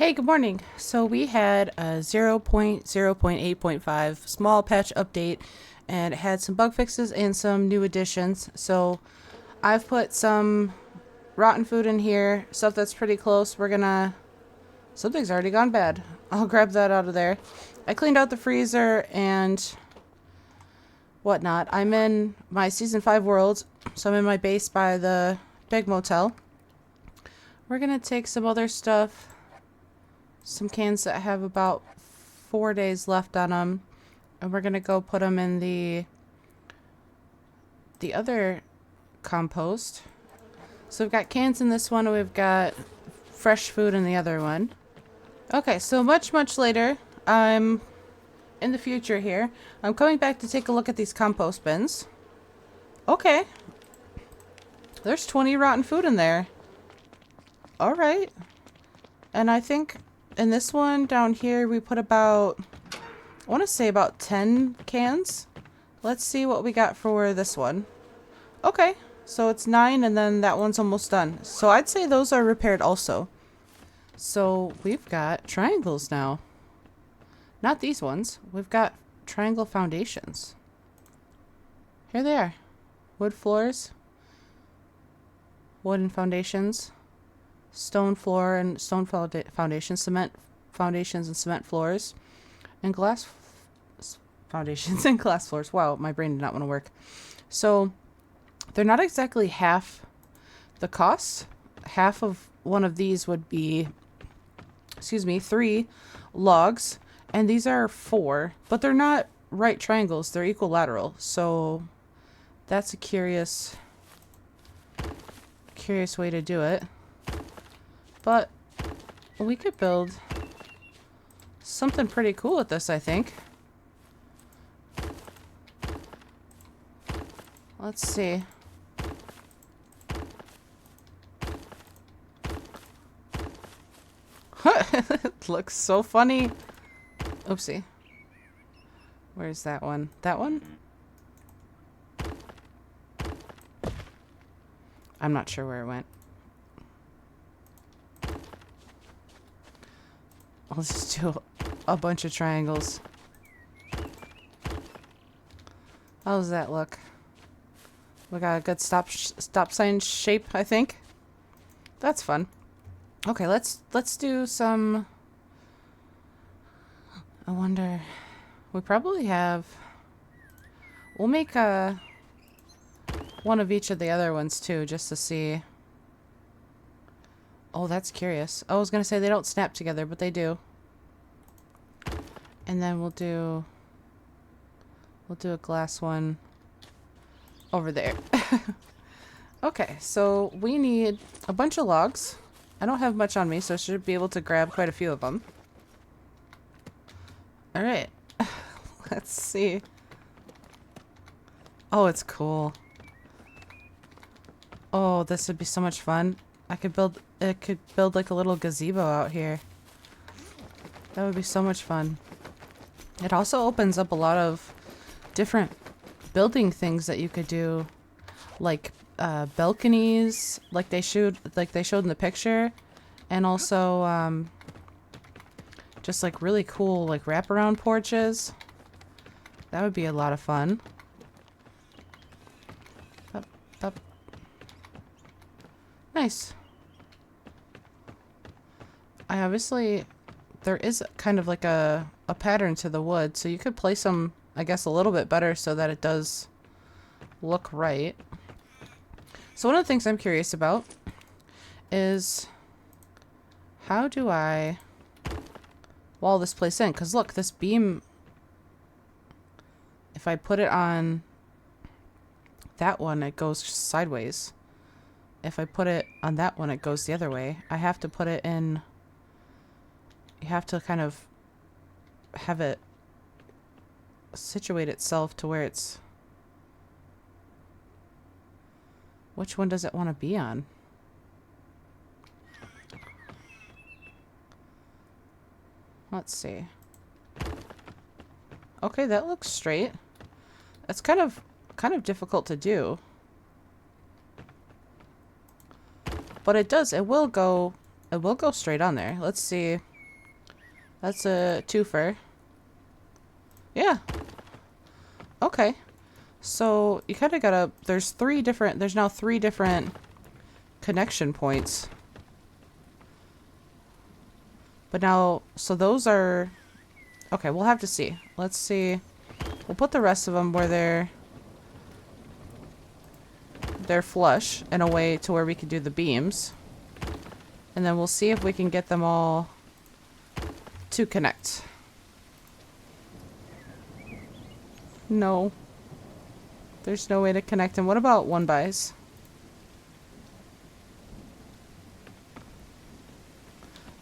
Hey, good morning. So we had a 0.0.8.5 small patch update and it had some bug fixes and some new additions. So I've put some rotten food in here, stuff that's pretty close. Something's already gone bad. I'll grab that out of there. I cleaned out the freezer and whatnot. I'm in my Season 5 world, so I'm in my base by the big motel. We're gonna take some other stuff. Some cans that have about 4 days left on them, and we're gonna go put them in the other compost. So we've got cans in this one, and we've got fresh food in the other one. Okay, so much later, I'm in the future here. I'm coming back to take a look at these compost bins. Okay, there's 20 rotten food in there. All right, and I think in this one down here, we put about, I want to say about 10 cans. Let's see what we got for this one. Okay, so it's 9 and then that one's almost done. So I'd say those are repaired also. So we've got triangles now. Not these ones. We've got triangle foundations. Here they are. Wood floors. Wooden foundations. Stone floor and stone foundation, cement foundations and cement floors, and glass foundations and glass floors. Wow, my brain did not want to work. So they're not exactly half the cost. Half of one of these would be, 3 logs, and these are 4, but they're not right triangles. They're equilateral. So that's a curious way to do it. But we could build something pretty cool with this, I think. Let's see. It looks so funny. Oopsie. Where's that one? That one? I'm not sure where it went. I'll just do a bunch of triangles. How does that look? We got a good stop sign shape, I think. That's fun. Okay, let's do some. I wonder. We probably have. We'll make one of each of the other ones too, just to see. Oh, that's curious. I was gonna say they don't snap together, but they do. And then we'll do a glass one over there. Okay, so we need a bunch of logs. I don't have much on me, so I should be able to grab quite a few of them. All right. Let's see. Oh, it's cool. Oh, this would be so much fun. It could build like a little gazebo out here. That would be so much fun. It also opens up a lot of different building things that you could do, like balconies, like they showed in the picture, and also just like really cool like wraparound porches. That would be a lot of fun. Up, up. Nice. There is kind of like a pattern to the wood, so you could place them, I guess, a little bit better so that it does look right. So one of the things I'm curious about is how do I wall this place in? Because look, this beam, if I put it on that one, it goes sideways. If I put it on that one, it goes the other way. I have to put it in. You have to kind of have it situate itself to where it's. Which one does it want to be on? Let's see. Okay, that looks straight. That's kind of difficult to do. But it will go straight on there. Let's see. That's a twofer. Yeah. Okay. So you kind of gotta, there's now three different connection points. But now, so those are, okay, we'll have to see. Let's see. We'll put the rest of them where they're flush in a way to where we can do the beams. And then we'll see if we can get them all to connect. No. There's no way to connect them. What about one bys?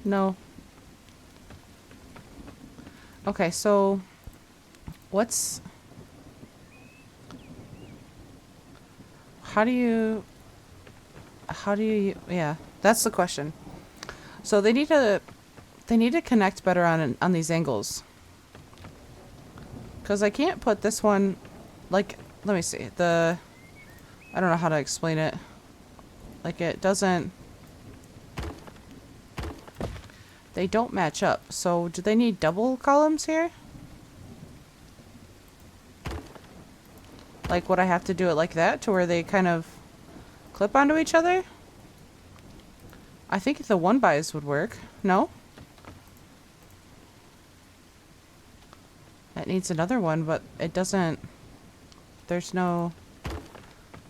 No. Okay, so how do you, yeah, that's the question. So they need to connect better on these angles. Because I can't put this one, like, let me see, I don't know how to explain it. Like, it doesn't, they don't match up. So do they need double columns here? Like, would I have to do it like that to where they kind of clip onto each other? I think the one bys would work. No? It needs another one, but it doesn't, there's no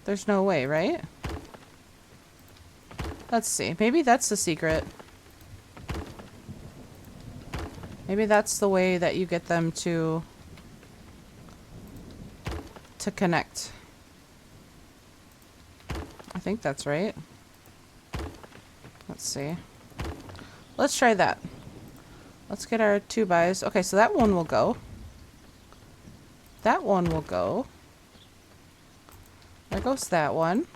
way, right? Let's see. Maybe that's the secret. Maybe that's the way that you get them to connect. I think that's right. Let's see. Let's try that. Let's get our 2 bys. Okay, so that one will go. That one will go. There goes that one.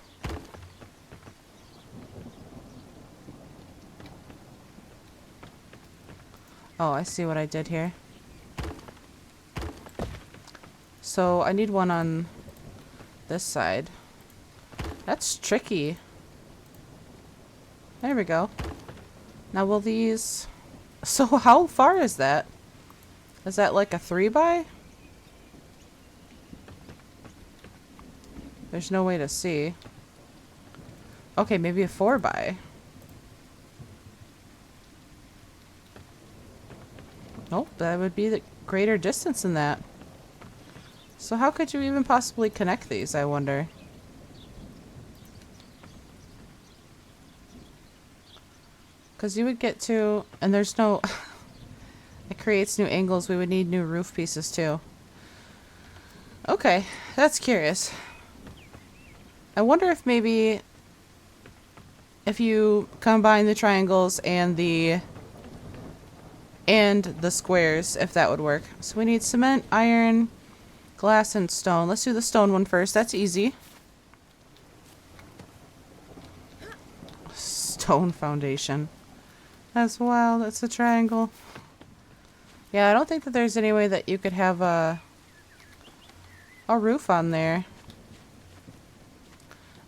Oh, I see what I did here. So I need one on this side. That's tricky. There we go. Now will these... So how far is that? Is that like a 3-by? There's no way to see. Okay, maybe a 4-by. Nope, that would be the greater distance than that. So how could you even possibly connect these, I wonder? Because you would get to... And there's no... It creates new angles. We would need new roof pieces too. Okay, that's curious. I wonder if maybe... If you combine the triangles and the squares, if that would work. So we need cement, iron, glass, and stone. Let's do the stone one first. That's easy. Stone foundation. That's wild. It's a triangle. Yeah, I don't think that there's any way that you could have a roof on there.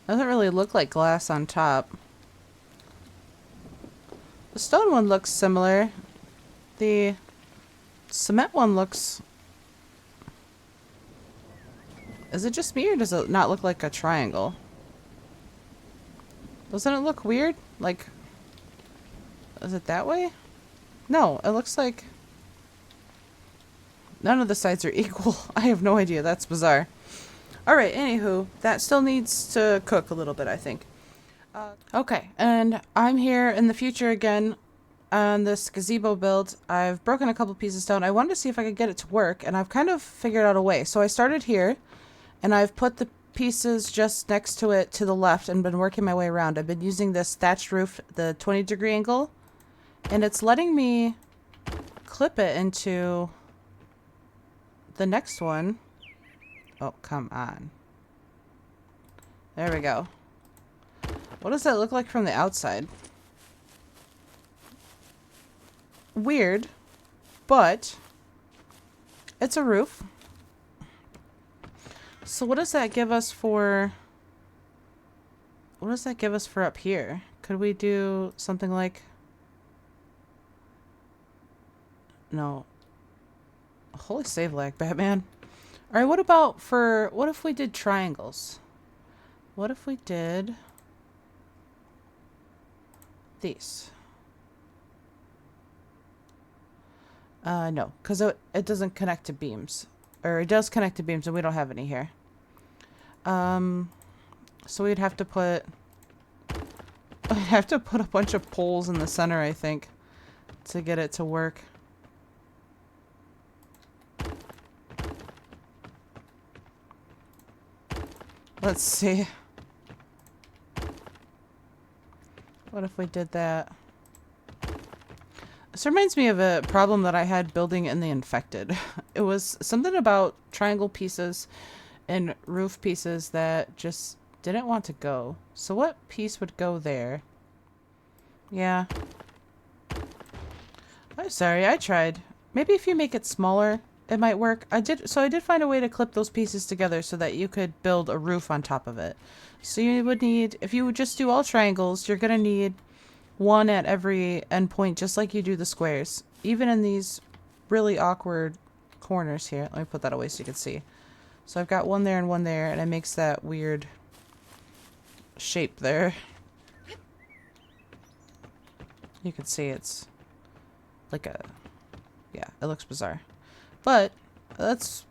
Doesn't really look like glass on top. The stone one looks similar. The cement one looks... Is it just me, or does it not look like a triangle? Doesn't it look weird? Like... Is it that way? No, it looks like... None of the sides are equal. I have no idea. That's bizarre. Alright, anywho, that still needs to cook a little bit, I think. Okay, and I'm here in the future again on this gazebo build. I've broken a couple pieces down. I wanted to see if I could get it to work, and I've kind of figured out a way. So I started here, and I've put the pieces just next to it to the left and been working my way around. I've been using this thatched roof, the 20-degree angle, and it's letting me clip it into the next one. Oh, come on. There we go. What does that look like from the outside? Weird, but it's a roof. So what does that give us for... What does that give us for up here? Could we do something like... No. Holy save lag, Batman. Alright, what about for... What if we did triangles? What if we did... these? No. Because it doesn't connect to beams. Or it does connect to beams, and we don't have any here. So we'd have to put... I'd have to put a bunch of poles in the center, I think, to get it to work. Let's see. What if we did that? This reminds me of a problem that I had building in the Infected. It was something about triangle pieces and roof pieces that just didn't want to go. So what piece would go there? Yeah. I'm sorry, I tried. Maybe if you make it smaller, it might work. I did find a way to clip those pieces together so that you could build a roof on top of it. So you would need, if you would just do all triangles, you're gonna need one at every endpoint, just like you do the squares. Even in these really awkward corners here. Let me put that away so you can see. So I've got one there, and it makes that weird shape there. You can see it's like a... yeah, it looks bizarre. But that's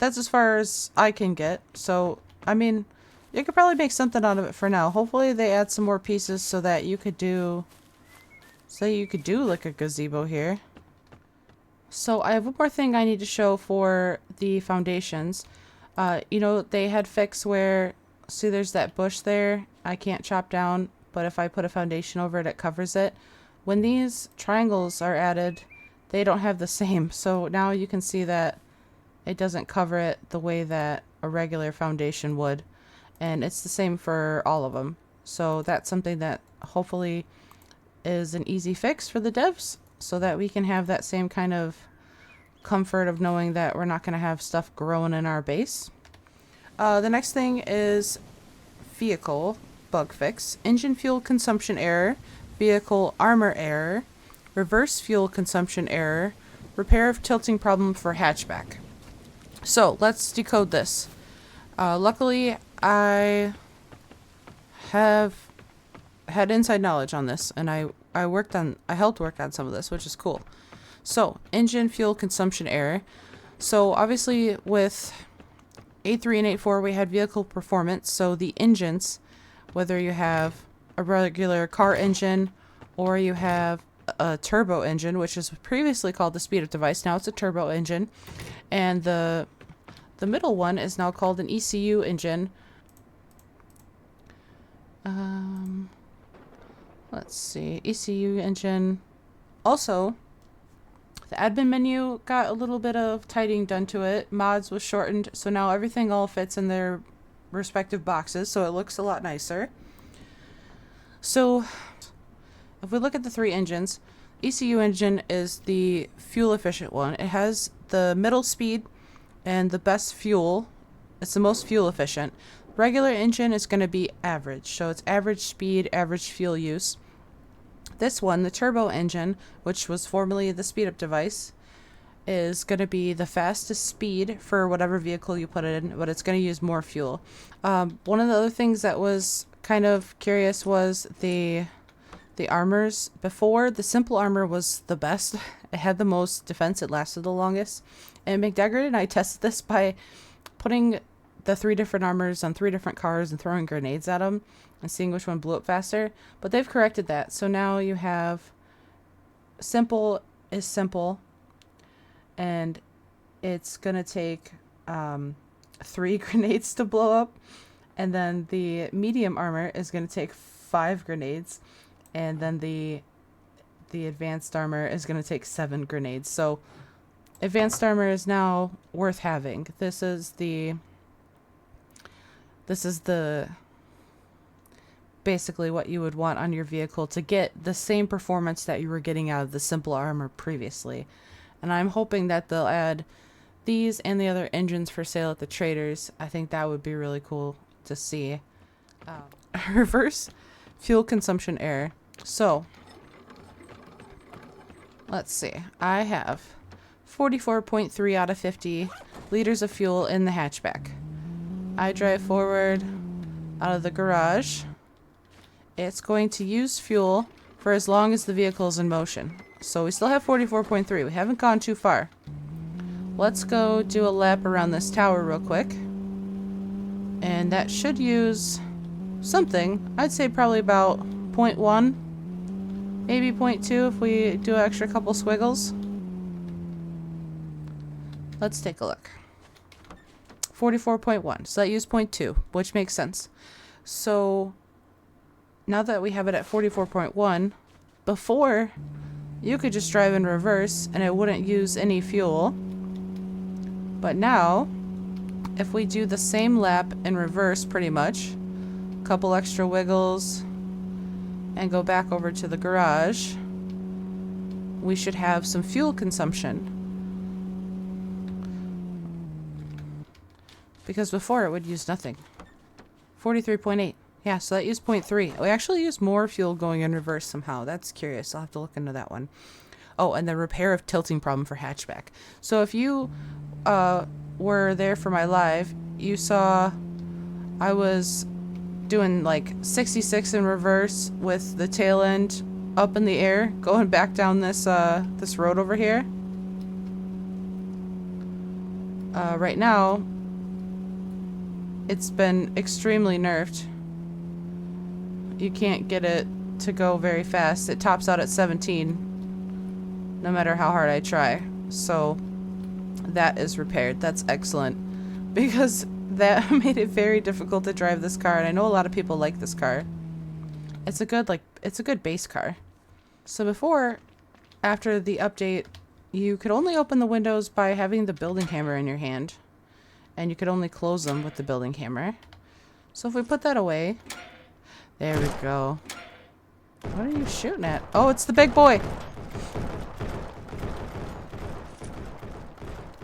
as far as I can get. So, I mean, you could probably make something out of it for now. Hopefully they add some more pieces so that you could do... so you could do like a gazebo here. So I have one more thing I need to show for the foundations. You know, they had fixed where... see, there's that bush there. I can't chop down, but if I put a foundation over it, it covers it. When these triangles are added, they don't have the same. So now you can see that it doesn't cover it the way that a regular foundation would. And it's the same for all of them. So that's something that hopefully is an easy fix for the devs, so that we can have that same kind of comfort of knowing that we're not going to have stuff growing in our base. The next thing is vehicle bug fix. Engine fuel consumption error, vehicle armor error, reverse fuel consumption error, repair of tilting problem for hatchback. So let's decode this. Luckily, I have had inside knowledge on this, and I helped work on some of this, which is cool. So, engine fuel consumption error. So obviously with 8.3 and 8.4 we had vehicle performance, so the engines, whether you have a regular car engine or you have a turbo engine, which is previously called the speed up device, now it's a turbo engine, and the middle one is now called an ECU engine. Let's see, ECU engine. Also, the admin menu got a little bit of tidying done to it. Mods was shortened, so now everything all fits in their respective boxes, so it looks a lot nicer. So, if we look at the three engines, ECU engine is the fuel efficient one. It has the middle speed and the best fuel. It's the most fuel efficient. Regular engine is going to be average, so it's average speed, average fuel use. This one, the turbo engine, which was formerly the speed up device, is going to be the fastest speed for whatever vehicle you put it in, but it's going to use more fuel. One of the other things that was kind of curious was the armors. Before, the simple armor was the best. It had the most defense. It lasted the longest. And McDaggart and I tested this by putting the 3 different armors on 3 different cars and throwing grenades at them and seeing which one blew up faster. But they've corrected that. So now you have simple is simple, and it's going to take 3 grenades to blow up. And then the medium armor is going to take 5 grenades. And then the advanced armor is going to take 7 grenades. So advanced armor is now worth having. This is the basically what you would want on your vehicle to get the same performance that you were getting out of the simple armor previously. And I'm hoping that they'll add these and the other engines for sale at the traders. I think that would be really cool to see. Reverse fuel consumption error. So, let's see. I have 44.3 out of 50 liters of fuel in the hatchback. I drive forward out of the garage. It's going to use fuel for as long as the vehicle is in motion. So we still have 44.3. We haven't gone too far. Let's go do a lap around this tower real quick. And that should use something. I'd say probably about 0.1. Maybe 0.2 if we do an extra couple squiggles. Let's take a look. 44.1. So that used 0.2, which makes sense. So now that we have it at 44.1, before you could just drive in reverse and it wouldn't use any fuel. But now, if we do the same lap in reverse pretty much, a couple extra wiggles, and go back over to the garage, we should have some fuel consumption. Because before it would use nothing. 43.8. Yeah, so that used 0.3. We actually used more fuel going in reverse somehow. That's curious. I'll have to look into that one. Oh, and the repair of tilting problem for hatchback. So if you were there for my live, you saw I was doing like 66 in reverse with the tail end up in the air, going back down this this road over here. Right now, it's been extremely nerfed. You can't get it to go very fast. It tops out at 17, no matter how hard I try. So that is repaired. That's excellent, because that made it very difficult to drive this car, and I know a lot of people like this car. It's a good base car. So before, after the update, you could only open the windows by having the building hammer in your hand, and you could only close them with the building hammer. So if we put that away, there we go. What are you shooting at? Oh, it's the big boy.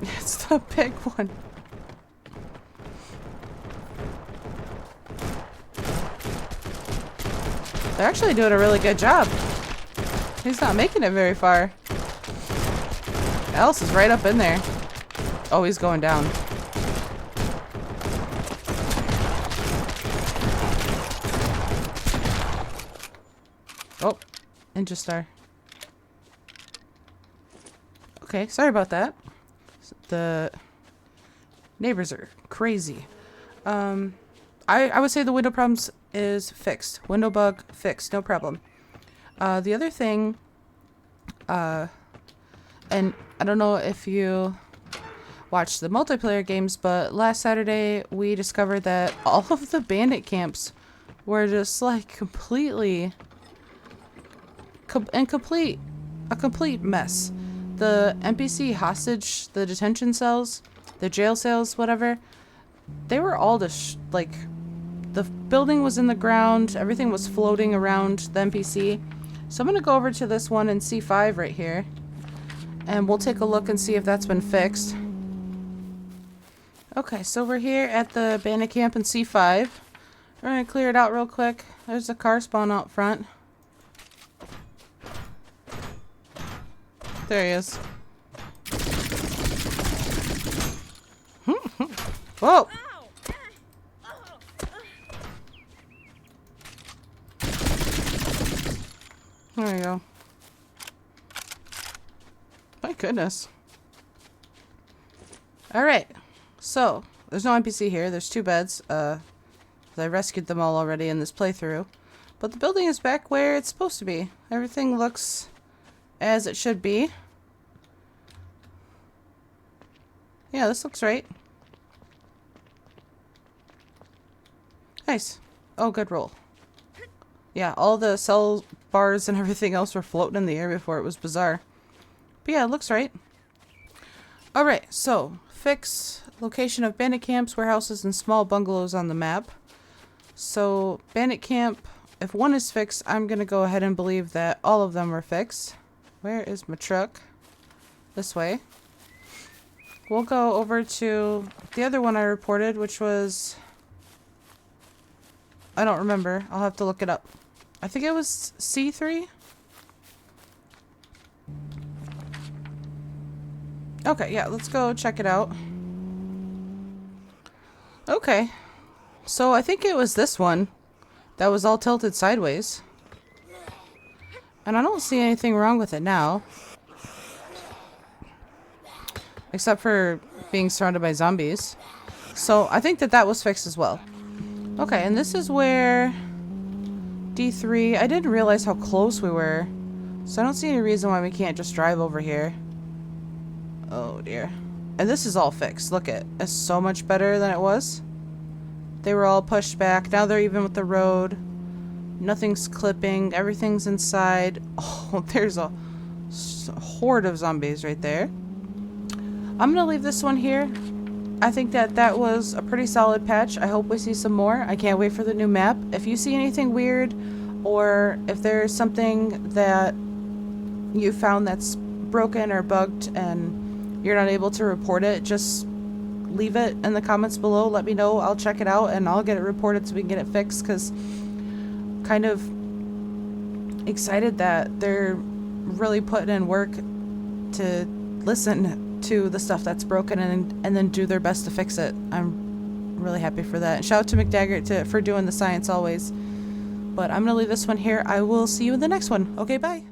It's the big one. They're actually doing a really good job. He's not making it very far. Alice is right up in there. Oh, he's going down. Oh, Ninja Star. Okay, sorry about that. The neighbors are crazy. I would say the window problems is fixed. Window bug fixed, no problem. The other thing, and I don't know if you watched the multiplayer games, but last Saturday we discovered that all of the bandit camps were just like completely a complete mess. The NPC hostage, the detention cells, the jail cells, whatever, they were all just like, the building was in the ground, everything was floating around the NPC. So I'm gonna go over to this one in C5 right here, and we'll take a look and see if that's been fixed. Okay, so we're here at the bandit camp in C5. We're gonna clear it out real quick. There's a car spawn out front. There he is. Whoa! There we go. My goodness. Alright. So, there's no NPC here. There's 2 beds. I rescued them all already in this playthrough. But the building is back where it's supposed to be. Everything looks as it should be. Yeah, this looks right. Nice. Oh, good roll. Yeah, all the cell bars and everything else were floating in the air before. It was bizarre. But yeah, it looks right. Alright, so fix location of bandit camps, warehouses, and small bungalows on the map. So bandit camp, if one is fixed, I'm going to go ahead and believe that all of them were fixed. Where is my truck? This way. We'll go over to the other one I reported, which was... I don't remember. I'll have to look it up. I think it was C3? Okay, yeah, let's go check it out. Okay. So I think it was this one that was all tilted sideways. And I don't see anything wrong with it now. Except for being surrounded by zombies. So I think that that was fixed as well. Okay, and this is where D3... I didn't realize how close we were. So I don't see any reason why we can't just drive over here. Oh dear. And this is all fixed. Look it. It's so much better than it was. They were all pushed back. Now they're even with the road. Nothing's clipping. Everything's inside. Oh, there's a horde of zombies right there. I'm gonna leave this one here. I think that that was a pretty solid patch. I hope we see some more. I can't wait for the new map. If you see anything weird, or if there's something that you found that's broken or bugged and you're not able to report it, just leave it in the comments below. Let me know. I'll check it out and I'll get it reported so we can get it fixed, because kind of excited that they're really putting in work to listen to the stuff that's broken and then do their best to fix it. I'm really happy for that. And shout out to McDaggart for doing the science always. But I'm going to leave this one here. I will see you in the next one. Okay, bye.